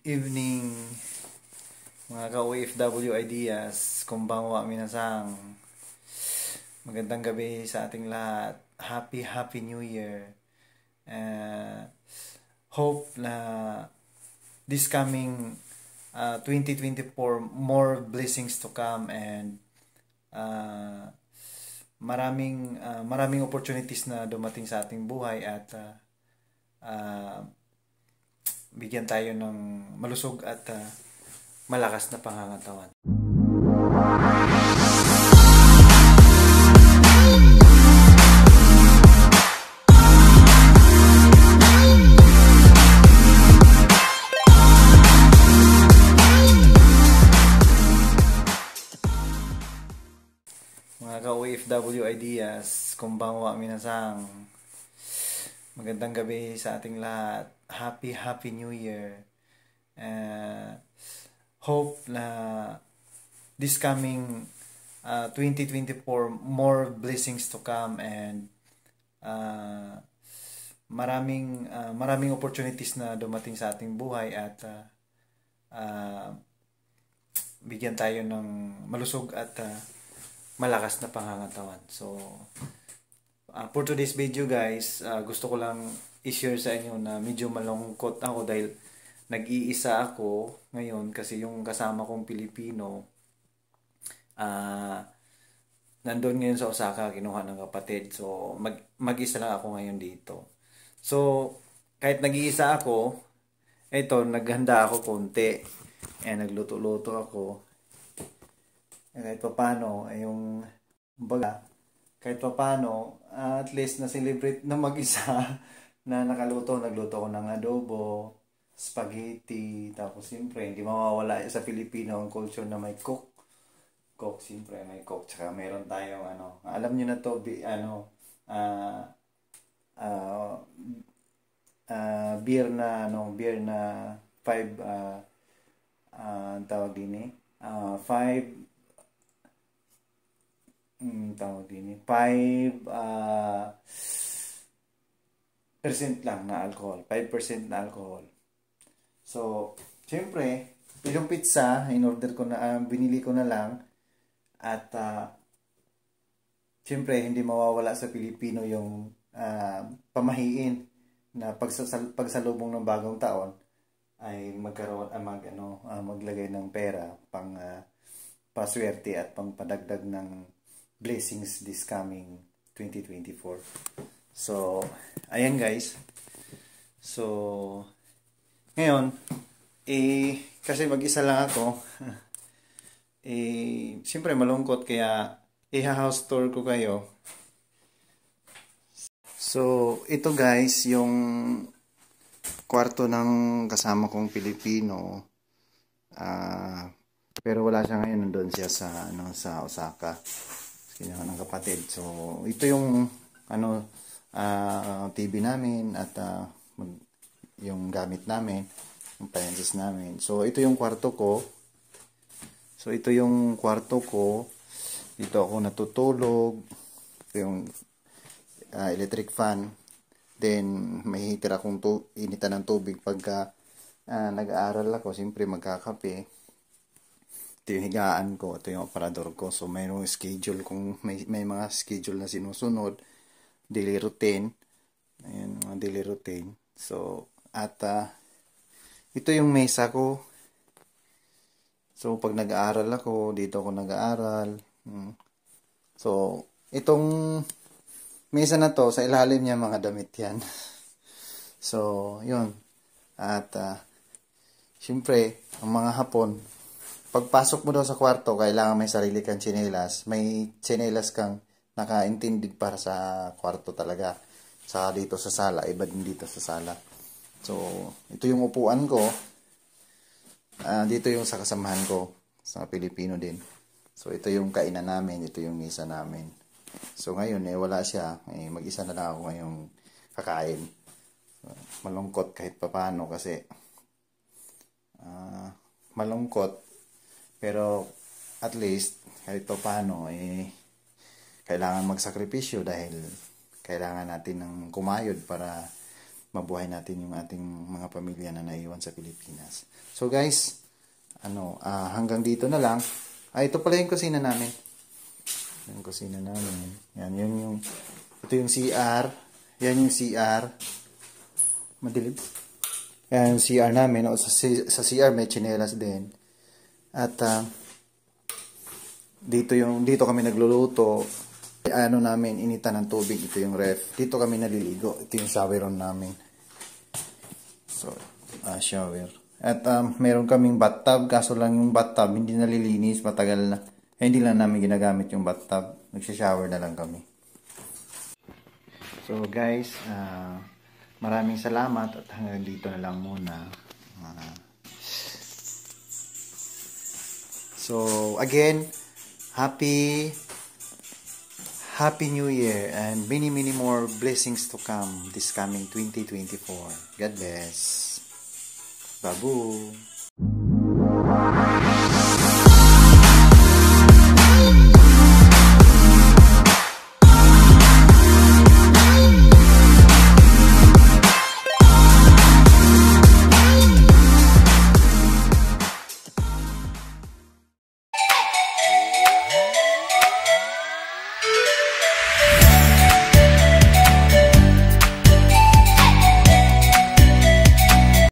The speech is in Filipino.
Evening, mga ka-OFW ideas, konbanwa minasang. Magandang gabi sa ating lahat. Happy New Year. Hope na this coming 2024, more blessings to come, and maraming opportunities na dumating sa ating buhay, at bigyan tayo ng malusog at malakas na pangangatawan. Mga ka-OFW ideas, konbanwa minasang. Magandang gabi sa ating lahat. Happy New Year. Hope na this coming 2024, more blessings to come, and maraming opportunities na dumating sa ating buhay, at bigyan tayo ng malusog at malakas na pangangatawan. So for today's video guys, gusto ko lang i-share sa inyo na medyo malungkot ako dahil nag-iisa ako ngayon, kasi yung kasama kong Pilipino nandun ngayon sa Osaka, kinuha ng kapatid. So mag-isa lang ako ngayon dito. So kahit nag-iisa ako, eto, naghanda ako konti, nagluto-luto ako. Kahit pa paano, yung baga, kahit pa paano, at least na-celebrate na mag-isa na nagluto ako ng adobo, spaghetti, tapos siyempre hindi mawawala sa Filipino ang culture na may cook, siyempre may cook, tsaka meron tayong alam niyo na to, beer na 5 tawag din eh, 5% lang na alcohol, 5% na alcohol. So, siyempre, yung pizza, in-order ko na, binili ko na lang, at siyempre, hindi mawawala sa Pilipino yung pamahiin na pagsalubong ng bagong taon ay magkaroon maglagay ng pera pang paswerte at pang padagdag ng blessings this coming 2024. So ayan guys. So ngayon kasi mag-isa lang ako, siyempre malungkot, kaya i-house tour ko kayo. So ito guys, yung kwarto ng kasama kong Pilipino, pero wala siya ngayon, nandun siya sa sa Osaka, kinuha ng kapatid. So ito yung TV namin, at yung gamit namin, yung appliances namin. So ito yung kwarto ko. Dito ako natutulog. Ito yung electric fan. Then may heater akong initan ng tubig pagka nag-aaral ako. Siyempre magkakape. Ito yung higaan ko, ito yung aparador ko. So mayroong schedule, kung may mga schedule na sinusunod, daily routine. Ayan, mga daily routine. So at ito yung mesa ko. So pag nag-aaral ako, dito ako nag-aaral. So itong mesa na to, sa ilalim niya mga damit yan. So yun. At siyempre, ang mga Hapon, pagpasok mo daw sa kwarto, kailangan may sarili kang tsinelas. May tsinelas kang nakaintindid para sa kwarto talaga. Saka dito sa sala, iba din dito sa sala. So ito yung upuan ko. Dito yung sa kasamahan ko, sa Pilipino din. So ito yung kainan namin, ito yung mesa namin. So ngayon wala siya, mag-isa na lang ako ngayong kakain. So, malungkot kahit papaano, kasi malungkot, pero at least kahit papaano kailangan magsakripisyo, dahil kailangan natin ng kumayod para mabuhay natin yung ating mga pamilya na naiwan sa Pilipinas. So guys, hanggang dito na lang. Ito pala yung kusina namin. Yung kusina namin. Ito yung CR. Yan yung CR. Madilim. Yan yung CR namin. Sa CR may tsinelas din. At dito kami nagluluto. Namin, initan ng tubig. Ito yung ref. Dito kami naliligo. Ito yung shower room namin. So, shower. At meron kaming bathtub. Kaso lang yung bathtub, hindi nalilinis. Matagal na. Hindi lang namin ginagamit yung bathtub. Nagsha-shower na lang kami. So, guys, maraming salamat. At hanggang dito na lang muna. So, again, Happy New Year and many more blessings to come this coming 2024. God bless. Babu.